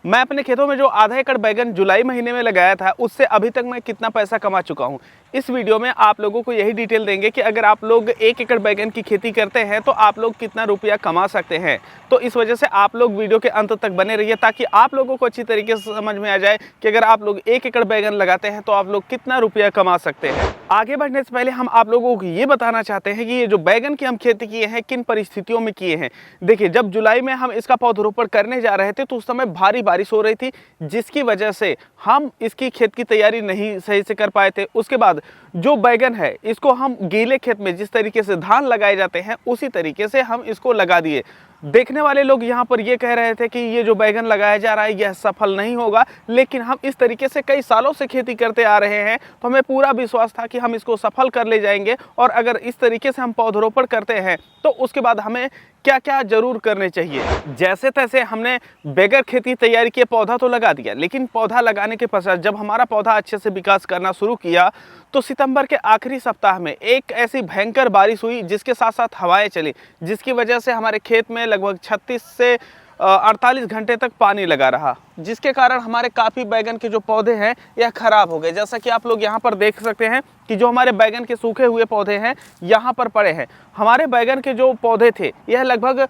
मैं अपने खेतों में जो आधा एकड़ बैगन जुलाई महीने में लगाया था उससे अभी तक मैं कितना पैसा कमा चुका हूँ। इस वीडियो में आप लोगों को यही डिटेल देंगे कि अगर आप लोग 1 एकड़ बैगन की खेती करते हैं तो आप लोग कितना रुपया कमा सकते हैं। तो इस वजह से आप लोग वीडियो के अंत तक बने रहिए ताकि आप लोगों को अच्छी तरीके से समझ में आ जाए कि अगर आप लोग 1 एकड़ बैगन लगाते हैं तो आप लोग कितना रुपया कमा सकते हैं। आगे बढ़ने से पहले हम आप लोगों को ये बताना चाहते हैं कि ये जो बैगन की हम खेती किए हैं किन परिस्थितियों में किए हैं। देखिए, जब जुलाई में हम इसका पौधरोपण करने जा रहे थे तो उस समय भारी बारिश हो रही थी, जिसकी वजह से हम इसकी खेत की तैयारी नहीं सही से कर पाए थे। उसके बाद जो बैगन है इसको हम गीले खेत में जिस तरीके से धान लगाए जाते हैं उसी तरीके से हम इसको लगा दिए। देखने वाले लोग यहाँ पर ये कह रहे थे कि ये जो बैगन लगाया जा रहा है यह सफल नहीं होगा, लेकिन हम इस तरीके से कई सालों से खेती करते आ रहे हैं तो हमें पूरा विश्वास था कि हम इसको सफल कर ले जाएंगे। और अगर इस तरीके से हम पौधरोपण करते हैं तो उसके बाद हमें क्या क्या जरूर करने चाहिए। जैसे तैसे हमने बगैर खेती तैयारी किए पौधा तो लगा दिया, लेकिन पौधा लगाने के पश्चात जब हमारा पौधा अच्छे से विकास करना शुरू किया तो सितंबर के आखिरी सप्ताह में एक ऐसी भयंकर बारिश हुई जिसके साथ साथ हवाएं चली, जिसकी वजह से हमारे खेत में लगभग 36 से 48 घंटे तक पानी लगा रहा, जिसके कारण हमारे काफ़ी बैगन के जो पौधे हैं यह खराब हो गए। जैसा कि आप लोग यहाँ पर देख सकते हैं कि जो हमारे बैगन के सूखे हुए पौधे हैं यहाँ पर पड़े हैं। हमारे बैगन के जो पौधे थे यह लगभग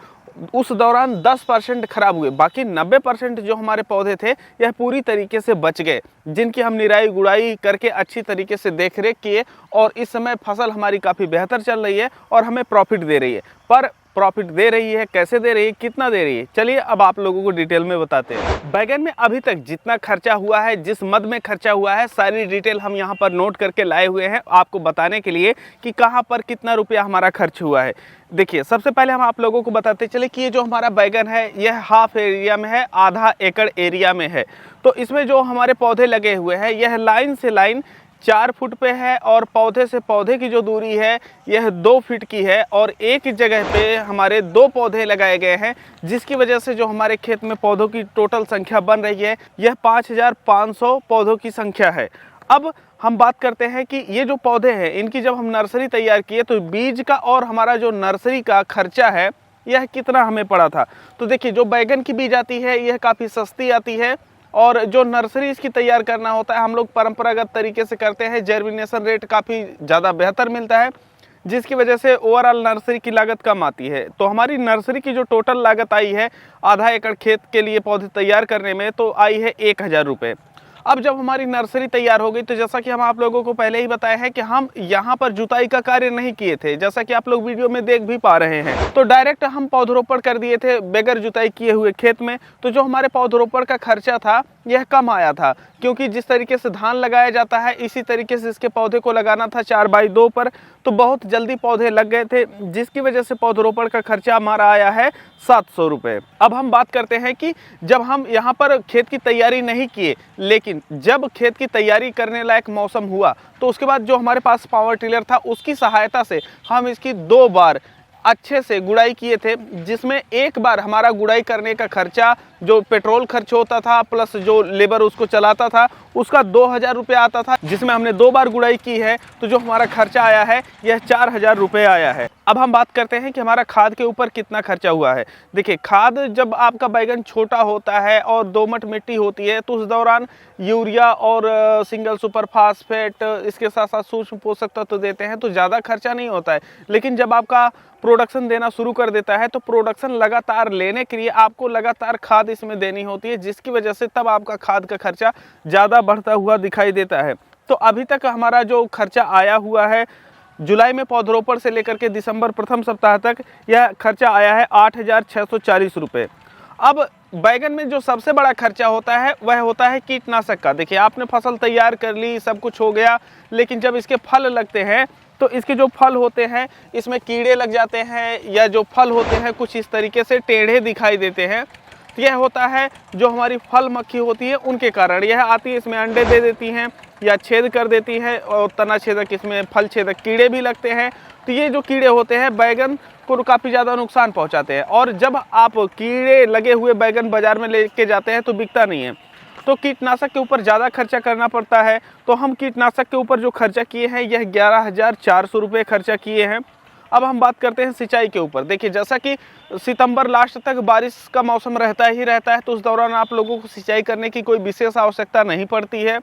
उस दौरान 10% खराब हुए, बाकी 90% जो हमारे पौधे थे यह पूरी तरीके से बच गए, जिनकी हम निराई गुड़ाई करके अच्छी तरीके से देखरेख किए। और इस समय फसल हमारी काफ़ी बेहतर चल रही है और हमें प्रॉफिट दे रही है। पर प्रॉफिट दे रही है, कैसे दे रही है, कितना दे रही है, चलिए अब आप लोगों को डिटेल में बताते हैं। बैगन में अभी तक जितना खर्चा हुआ है, जिस मद में खर्चा हुआ है, सारी डिटेल हम यहाँ पर नोट करके लाए हुए हैं आपको बताने के लिए कि कहाँ पर कितना रुपया हमारा खर्च हुआ है। देखिए, सबसे पहले हम आप लोगों को बताते चले कि ये जो हमारा बैगन है यह हाफ एरिया में है, आधा एकड़ एरिया में है। तो इसमें जो हमारे पौधे लगे हुए हैं यह लाइन से लाइन 4 फुट पे है और पौधे से पौधे की जो दूरी है यह 2 फीट की है। और एक जगह पे हमारे 2 पौधे लगाए गए हैं, जिसकी वजह से जो हमारे खेत में पौधों की टोटल संख्या बन रही है यह 5500 पौधों की संख्या है। अब हम बात करते हैं कि ये जो पौधे हैं इनकी जब हम नर्सरी तैयार किए तो बीज का और हमारा जो नर्सरी का खर्चा है यह कितना हमें पड़ा था। तो देखिए, जो बैगन की बीज आती है यह काफ़ी सस्ती आती है और जो नर्सरी इसकी तैयार करना होता है हम लोग परंपरागत तरीके से करते हैं। जर्मिनेशन रेट काफ़ी ज़्यादा बेहतर मिलता है, जिसकी वजह से ओवरऑल नर्सरी की लागत कम आती है। तो हमारी नर्सरी की जो टोटल लागत आई है आधा एकड़ खेत के लिए पौधे तैयार करने में तो आई है 1000 रुपये। अब जब हमारी नर्सरी तैयार हो गई तो जैसा कि हम आप लोगों को पहले ही बताया है कि हम यहाँ पर जुताई का कार्य नहीं किए थे, जैसा कि आप लोग वीडियो में देख भी पा रहे हैं। तो डायरेक्ट हम पौधरोपण कर दिए थे बगैर जुताई किए हुए खेत में। तो जो हमारे पौधरोपण का खर्चा था यह कम आया था, क्योंकि जिस तरीके से धान लगाया जाता है इसी तरीके से इसके पौधे को लगाना था 4x2 पर। तो बहुत जल्दी पौधे लग गए थे, जिसकी वजह से पौधरोपण का खर्चा हमारा आया है 700 रुपये। अब हम बात करते हैं कि जब हम यहाँ पर खेत की तैयारी नहीं किए, लेकिन जब खेत की तैयारी करने लायक मौसम हुआ तो उसके बाद जो हमारे पास पावर टिलर था उसकी सहायता से हम इसकी 2 बार अच्छे से गुड़ाई किए थे, जिसमें एक बार हमारा गुड़ाई करने का खर्चा जो पेट्रोल खर्च होता था प्लस जो लेबर उसको चलाता था उसका 2000 रुपये आता था, जिसमें हमने 2 बार गुड़ाई की है तो जो हमारा खर्चा आया है यह 4000 रुपये आया है। अब हम बात करते हैं कि हमारा खाद के ऊपर कितना खर्चा हुआ है। देखिए, खाद जब आपका बैगन छोटा होता है और दोमट मिट्टी होती है तो उस दौरान यूरिया और सिंगल सुपर फास्फेट इसके साथ साथ सूक्ष्म पोषक तत्व देते हैं तो ज़्यादा खर्चा नहीं होता है। लेकिन जब आपका प्रोडक्शन देना शुरू कर देता है तो प्रोडक्शन लगातार लेने के लिए आपको लगातार खाद इसमें देनी होती है, जिसकी वजह से तब आपका खाद का खर्चा ज़्यादा बढ़ता हुआ दिखाई देता है। तो अभी तक हमारा जो खर्चा आया हुआ है जुलाई में पौधरोपण से लेकर के दिसंबर प्रथम सप्ताह तक यह खर्चा आया है 8640 रुपये। अब बैगन में जो सबसे बड़ा खर्चा होता है वह होता है कीटनाशक का। देखिए, आपने फसल तैयार कर ली, सब कुछ हो गया, लेकिन जब इसके फल लगते हैं तो इसके जो फल होते हैं इसमें कीड़े लग जाते हैं, या जो फल होते हैं कुछ इस तरीके से टेढ़े दिखाई देते हैं। तो यह होता है जो हमारी फल मक्खी होती है उनके कारण यह आती है, इसमें अंडे दे देती हैं या छेद कर देती है और तना छेदक इसमें फल छेदक कीड़े भी लगते हैं। तो ये जो कीड़े होते हैं बैगन को काफ़ी ज़्यादा नुकसान पहुंचाते हैं, और जब आप कीड़े लगे हुए बैगन बाज़ार में लेके जाते हैं तो बिकता नहीं है। तो कीटनाशक के ऊपर ज़्यादा खर्चा करना पड़ता है। तो हम कीटनाशक के ऊपर जो खर्चा किए हैं यह 11400 रुपये खर्चा किए हैं। अब हम बात करते हैं सिंचाई के ऊपर। देखिए, जैसा कि सितंबर लास्ट तक बारिश का मौसम रहता ही रहता है, तो उस दौरान आप लोगों को सिंचाई करने की कोई विशेष आवश्यकता नहीं पड़ती है।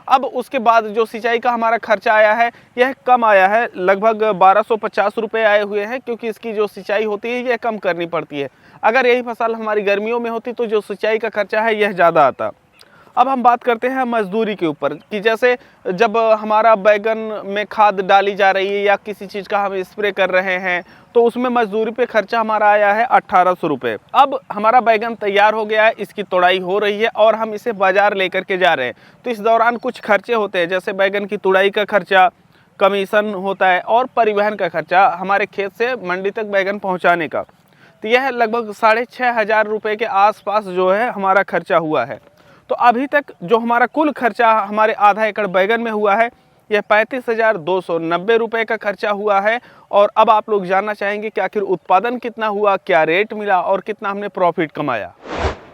अब उसके बाद जो सिंचाई का हमारा खर्चा आया है यह कम आया है, लगभग 1250 रुपये आए हुए हैं, क्योंकि इसकी जो सिंचाई होती है यह कम करनी पड़ती है। अगर यही फसल हमारी गर्मियों में होती तो जो सिंचाई का खर्चा है यह ज़्यादा आता। अब हम बात करते हैं मजदूरी के ऊपर कि जैसे जब हमारा बैगन में खाद डाली जा रही है या किसी चीज़ का हम स्प्रे कर रहे हैं तो उसमें मजदूरी पे खर्चा हमारा आया है 1800 रुपये। अब हमारा बैगन तैयार हो गया है, इसकी तोड़ाई हो रही है और हम इसे बाज़ार लेकर के जा रहे हैं, तो इस दौरान कुछ खर्चे होते हैं, जैसे बैगन की तुड़ाई का खर्चा, कमीशन होता है और परिवहन का खर्चा हमारे खेत से मंडी तक बैगन पहुँचाने का। तो यह लगभग 6500 रुपये के आसपास जो है हमारा खर्चा हुआ है। तो अभी तक जो हमारा कुल खर्चा हमारे आधा एकड़ बैगन में हुआ है यह 35,290 रुपये का खर्चा हुआ है। और अब आप लोग जानना चाहेंगे कि आखिर उत्पादन कितना हुआ, क्या रेट मिला और कितना हमने प्रॉफिट कमाया।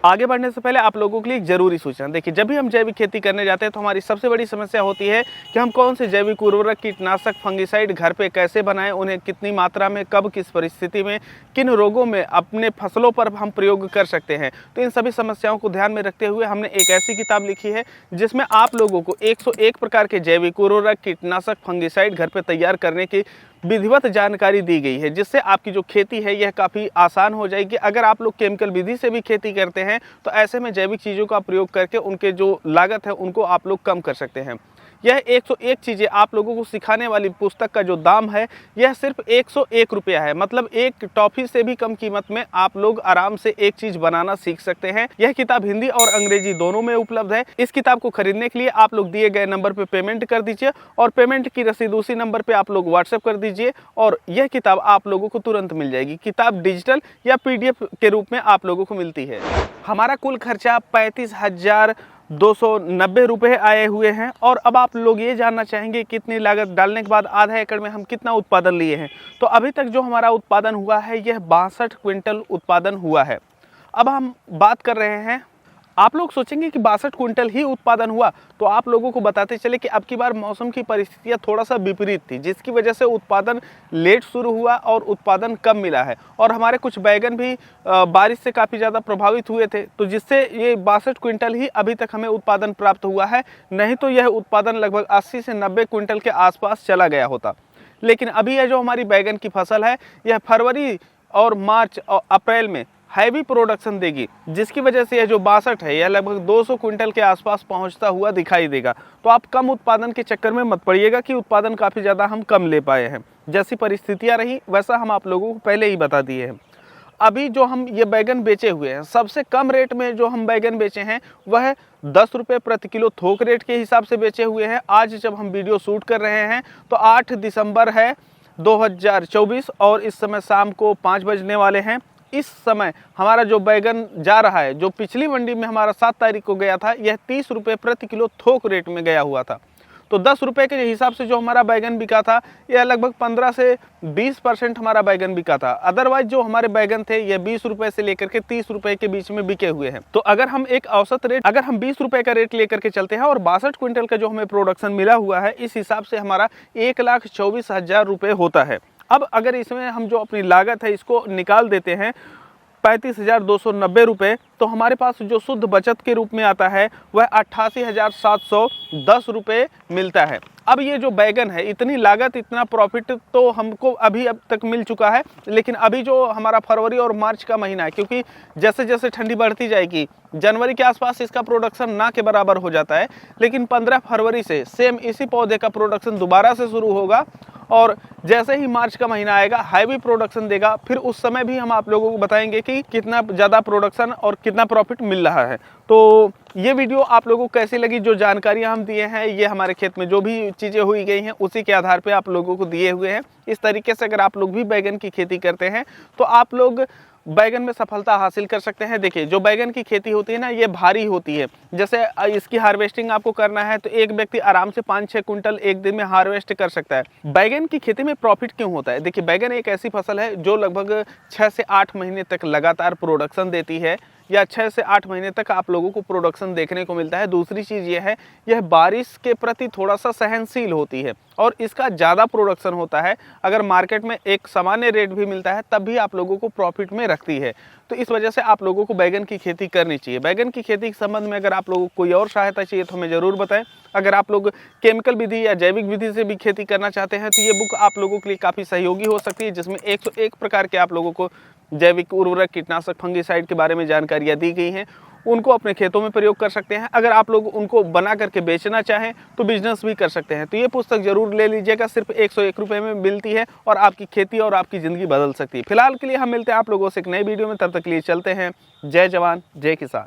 आगे बढ़ने से पहले आप लोगों के लिए एक जरूरी सूचना। देखिए, जब भी हम जैविक खेती करने जाते हैं तो हमारी सबसे बड़ी समस्या होती है कि हम कौन से जैविक उर्वरक, कीटनाशक, फंगिसाइड घर पे कैसे बनाएं, उन्हें कितनी मात्रा में, कब, किस परिस्थिति में, किन रोगों में अपने फसलों पर हम प्रयोग कर सकते हैं। तो इन सभी समस्याओं को ध्यान में रखते हुए हमने एक ऐसी किताब लिखी है जिसमें आप लोगों को 101 प्रकार के जैविक उर्वरक, कीटनाशक, फंगिसाइड घर पर तैयार करने की विधिवत जानकारी दी गई है, जिससे आपकी जो खेती है यह काफ़ी आसान हो जाएगी। अगर आप लोग केमिकल विधि से भी खेती करते हैं तो ऐसे में जैविक चीज़ों का प्रयोग करके उनके जो लागत है उनको आप लोग कम कर सकते हैं। यह 101 चीज़ें आप लोगों को सिखाने वाली पुस्तक का जो दाम है यह सिर्फ 101 रुपया है, मतलब एक टॉफ़ी से भी कम कीमत में आप लोग आराम से एक चीज़ बनाना सीख सकते हैं। यह किताब हिंदी और अंग्रेजी दोनों में उपलब्ध है। इस किताब को खरीदने के लिए आप लोग दिए गए नंबर पर पेमेंट कर दीजिए और पेमेंट की रसीद उसी नंबर पर आप लोग व्हाट्सएप कर दीजिए और यह किताब आप लोगों को तुरंत मिल जाएगी। किताब डिजिटल या PDF के रूप में आप लोगों को मिलती है। हमारा कुल खर्चा 35,290 रुपये आए हुए हैं। और अब आप लोग ये जानना चाहेंगे कितनी लागत डालने के बाद आधा एकड़ में हम कितना उत्पादन लिए हैं। तो अभी तक जो हमारा उत्पादन हुआ है यह 62 क्विंटल उत्पादन हुआ है। अब हम बात कर रहे हैं, आप लोग सोचेंगे कि 62 क्विंटल ही उत्पादन हुआ, तो आप लोगों को बताते चले कि अब की बार मौसम की परिस्थितियां थोड़ा सा विपरीत थी, जिसकी वजह से उत्पादन लेट शुरू हुआ और उत्पादन कम मिला है। और हमारे कुछ बैगन भी बारिश से काफ़ी ज़्यादा प्रभावित हुए थे, तो जिससे ये 62 क्विंटल ही अभी तक हमें उत्पादन प्राप्त हुआ है, नहीं तो यह उत्पादन लगभग 80 से 90 क्विंटल के आसपास चला गया होता। लेकिन अभी यह जो हमारी बैगन की फसल है यह फरवरी और मार्च और अप्रैल में हैवी प्रोडक्शन देगी, जिसकी वजह से यह जो 62 है यह लगभग 200 क्विंटल के आसपास पहुंचता हुआ दिखाई देगा। तो आप कम उत्पादन के चक्कर में मत पड़िएगा कि उत्पादन काफ़ी ज़्यादा हम कम ले पाए हैं। जैसी परिस्थितियां रही वैसा हम आप लोगों को पहले ही बता दिए हैं। अभी जो हम ये बैगन बेचे हुए हैं, सबसे कम रेट में जो हम बैगन बेचे हैं वह 10 रुपये प्रति किलो थोक रेट के हिसाब से बेचे हुए हैं। आज जब हम वीडियो शूट कर रहे हैं तो 8 दिसंबर है 2024 और इस समय शाम को 5 बजने वाले हैं। इस समय हमारा जो बैगन जा रहा है, जो पिछली मंडी में हमारा 7 तारीख को गया था, यह 30 रुपये प्रति किलो थोक रेट में गया हुआ था। तो 10 रुपये के हिसाब से जो हमारा बैगन बिका था यह लगभग 15 से 20% हमारा बैगन बिका था। अदरवाइज जो हमारे बैगन थे यह 20 रुपये से लेकर के 30 रुपये के बीच में बिके हुए हैं। तो अगर हम एक औसत रेट, अगर हम 20 रुपये का रेट लेकर के चलते हैं और 62 क्विंटल का जो हमें प्रोडक्शन मिला हुआ है, इस हिसाब से हमारा 1,24,000 रुपये होता है। अब अगर इसमें हम जो अपनी लागत है इसको निकाल देते हैं 35,290 रुपये, तो हमारे पास जो शुद्ध बचत के रूप में आता है वह 88,710 रुपये मिलता है। अब ये जो बैगन है, इतनी लागत इतना प्रॉफिट तो हमको अभी अब तक मिल चुका है, लेकिन अभी जो हमारा फरवरी और मार्च का महीना है, क्योंकि जैसे जैसे ठंडी बढ़ती जाएगी जनवरी के आसपास इसका प्रोडक्शन ना के बराबर हो जाता है, लेकिन 15 फरवरी से सेम इसी पौधे का प्रोडक्शन दोबारा से शुरू होगा और जैसे ही मार्च का महीना आएगा हैवी प्रोडक्शन देगा। फिर उस समय भी हम आप लोगों को बताएंगे कि कितना ज़्यादा प्रोडक्शन और कितना प्रॉफिट मिल रहा है। तो ये वीडियो आप लोगों को कैसी लगी, जो जानकारियाँ हम दिए हैं ये हमारे खेत में जो भी चीज़ें हुई गई हैं उसी के आधार पे आप लोगों को दिए हुए हैं। इस तरीके से अगर आप लोग भी बैगन की खेती करते हैं तो आप लोग बैगन में सफलता हासिल कर सकते हैं। देखिए, जो बैगन की खेती होती है ना, ये भारी होती है। जैसे इसकी हार्वेस्टिंग आपको करना है तो एक व्यक्ति आराम से 5-6 कुंटल एक दिन में हार्वेस्ट कर सकता है। बैगन की खेती में प्रॉफिट क्यों होता है? देखिए, बैगन एक ऐसी फसल है जो लगभग 6 से 8 महीने तक लगातार प्रोडक्शन देती है। या 6 से 8 महीने तक आप लोगों को प्रोडक्शन देखने को मिलता है। दूसरी चीज़ यह है, यह बारिश के प्रति थोड़ा सा सहनशील होती है और इसका ज़्यादा प्रोडक्शन होता है। अगर मार्केट में एक सामान्य रेट भी मिलता है तब भी आप लोगों को प्रॉफिट में रखती है। तो इस वजह से आप लोगों को बैगन की खेती करनी चाहिए। बैगन की खेती के संबंध में अगर आप लोगों को कोई और सहायता चाहिए तो हमें ज़रूर बताएं। अगर आप लोग केमिकल विधि या जैविक विधि से भी खेती करना चाहते हैं तो ये बुक आप लोगों के लिए काफ़ी सहयोगी हो सकती है, जिसमें 101 प्रकार के आप लोगों को जैविक उर्वरक, कीटनाशक, फंगिसाइड के बारे में जानकारियाँ दी गई हैं। उनको अपने खेतों में प्रयोग कर सकते हैं। अगर आप लोग उनको बना करके बेचना चाहें तो बिजनेस भी कर सकते हैं। तो ये पुस्तक जरूर ले लीजिएगा, सिर्फ 101 रुपये में मिलती है और आपकी खेती और आपकी ज़िंदगी बदल सकती है। फिलहाल के लिए हम मिलते हैं आप लोगों से एक नई वीडियो में, तब तक के लिए चलते हैं। जय जवान जय किसान।